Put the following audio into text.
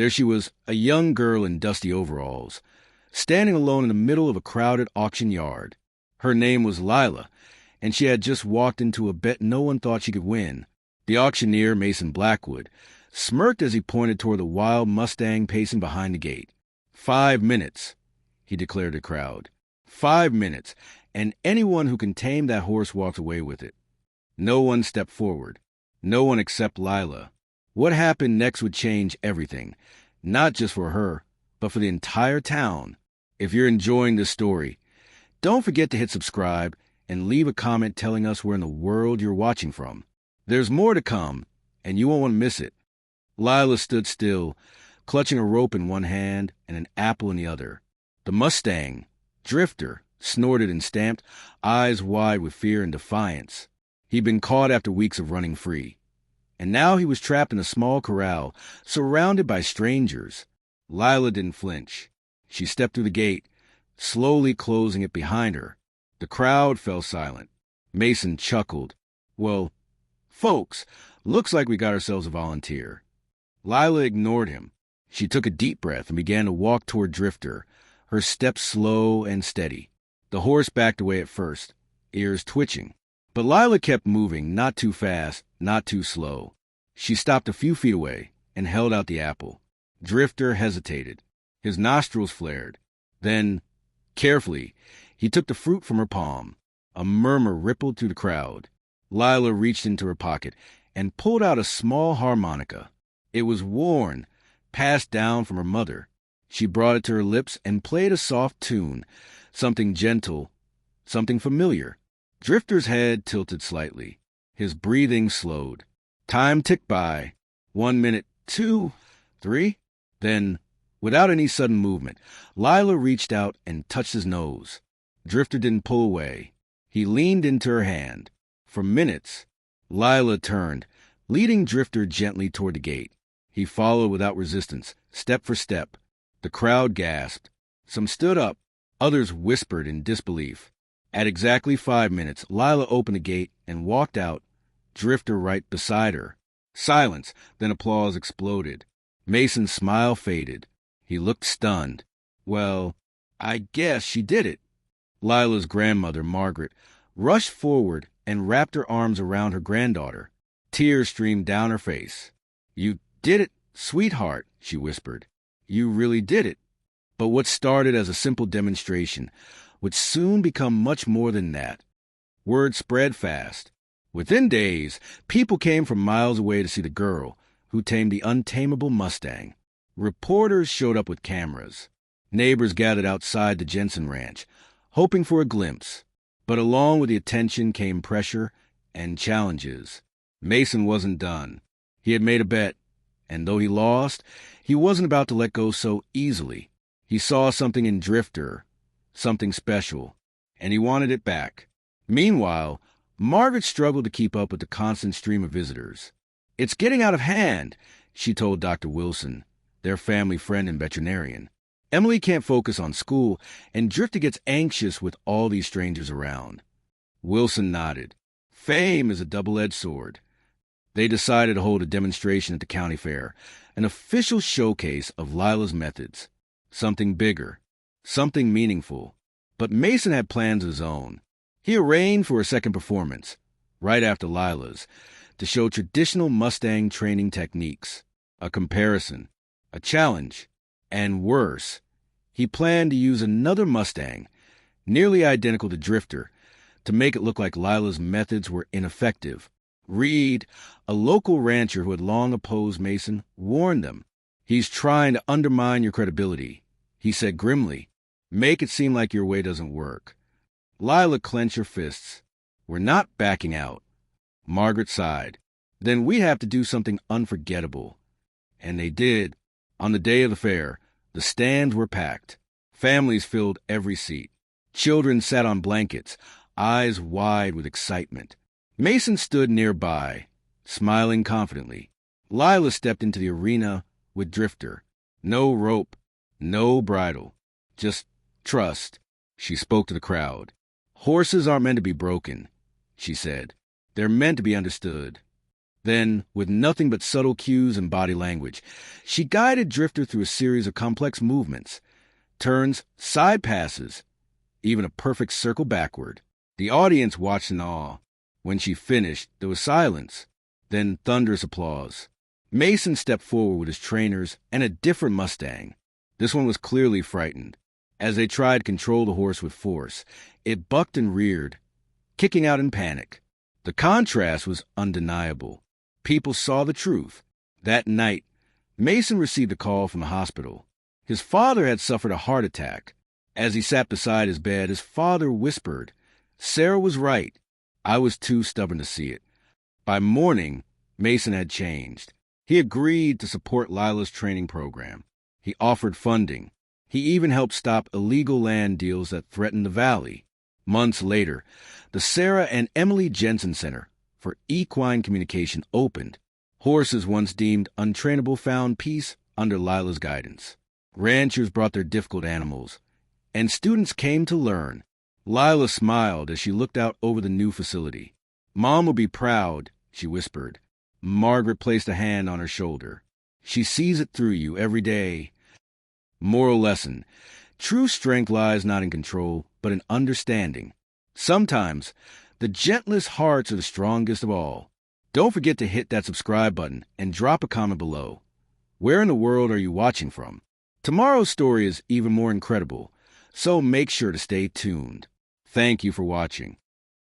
There she was, a young girl in dusty overalls, standing alone in the middle of a crowded auction yard. Her name was Lila, and she had just walked into a bet no one thought she could win. The auctioneer, Mason Blackwood, smirked as he pointed toward the wild Mustang pacing behind the gate. 5 minutes, he declared to the crowd. 5 minutes, and anyone who can tame that horse walks away with it. No one stepped forward. No one except Lila. What happened next would change everything, not just for her, but for the entire town. If you're enjoying this story, don't forget to hit subscribe and leave a comment telling us where in the world you're watching from. There's more to come, and you won't want to miss it. Lila stood still, clutching a rope in one hand and an apple in the other. The Mustang, Drifter, snorted and stamped, eyes wide with fear and defiance. He'd been caught after weeks of running free. And now he was trapped in a small corral, surrounded by strangers. Lila didn't flinch. She stepped through the gate, slowly closing it behind her. The crowd fell silent. Mason chuckled. Well, folks, looks like we got ourselves a volunteer. Lila ignored him. She took a deep breath and began to walk toward Drifter, her steps slow and steady. The horse backed away at first, ears twitching. But Lila kept moving, not too fast, not too slow. She stopped a few feet away and held out the apple. Drifter hesitated. His nostrils flared. Then, carefully, he took the fruit from her palm. A murmur rippled through the crowd. Lila reached into her pocket and pulled out a small harmonica. It was worn, passed down from her mother. She brought it to her lips and played a soft tune, something gentle, something familiar. Drifter's head tilted slightly. His breathing slowed. Time ticked by. 1 minute, 2, 3. Then, without any sudden movement, Lila reached out and touched his nose. Drifter didn't pull away. He leaned into her hand. For minutes, Lila turned, leading Drifter gently toward the gate. He followed without resistance, step for step. The crowd gasped. Some stood up. Others whispered in disbelief. At exactly 5 minutes, Lila opened the gate and walked out, Drifter right beside her. Silence, then applause exploded. Mason's smile faded. He looked stunned. Well, I guess she did it. Lila's grandmother, Margaret, rushed forward and wrapped her arms around her granddaughter. Tears streamed down her face. You did it, sweetheart, she whispered. You really did it. But what started as a simple demonstration would soon become much more than that. Word spread fast. Within days, people came from miles away to see the girl who tamed the untamable Mustang. Reporters showed up with cameras. Neighbors gathered outside the Jensen Ranch, hoping for a glimpse. But along with the attention came pressure and challenges. Mason wasn't done. He had made a bet, and though he lost, he wasn't about to let go so easily. He saw something in Drifter, something special, and he wanted it back. Meanwhile, Margaret struggled to keep up with the constant stream of visitors. It's getting out of hand, she told Dr. Wilson, their family friend and veterinarian. Emily can't focus on school, and Drifter gets anxious with all these strangers around. Wilson nodded. Fame is a double-edged sword. They decided to hold a demonstration at the county fair, an official showcase of Lila's methods. Something bigger, something meaningful. But Mason had plans of his own. He arranged for a second performance, right after Lila's, to show traditional Mustang training techniques, a comparison, a challenge, and worse, he planned to use another Mustang, nearly identical to Drifter, to make it look like Lila's methods were ineffective. Reed, a local rancher who had long opposed Mason, warned them. He's trying to undermine your credibility, he said grimly. Make it seem like your way doesn't work. Lila clenched her fists. We're not backing out. Margaret sighed. Then we have to do something unforgettable. And they did. On the day of the fair, the stands were packed. Families filled every seat. Children sat on blankets, eyes wide with excitement. Mason stood nearby, smiling confidently. Lila stepped into the arena with Drifter. No rope, no bridle, just trust. She spoke to the crowd. Horses aren't meant to be broken, she said. They're meant to be understood. Then, with nothing but subtle cues and body language, she guided Drifter through a series of complex movements, turns, side passes, even a perfect circle backward. The audience watched in awe. When she finished, there was silence, then thunderous applause. Mason stepped forward with his trainers and a different Mustang. This one was clearly frightened. As they tried to control the horse with force, it bucked and reared, kicking out in panic. The contrast was undeniable. People saw the truth. That night, Mason received a call from the hospital. His father had suffered a heart attack. As he sat beside his bed, his father whispered, "Sarah was right. I was too stubborn to see it." By morning, Mason had changed. He agreed to support Lila's training program. He offered funding. He even helped stop illegal land deals that threatened the valley. Months later, the Sarah and Emily Jensen Center for Equine Communication opened. Horses once deemed untrainable found peace under Lila's guidance. Ranchers brought their difficult animals, and students came to learn. Lila smiled as she looked out over the new facility. "Mom will be proud," she whispered. Margaret placed a hand on her shoulder. "She sees it through you every day." Moral lesson: true strength lies not in control, but in understanding. Sometimes, the gentlest hearts are the strongest of all. Don't forget to hit that subscribe button and drop a comment below. Where in the world are you watching from? Tomorrow's story is even more incredible, so make sure to stay tuned. Thank you for watching.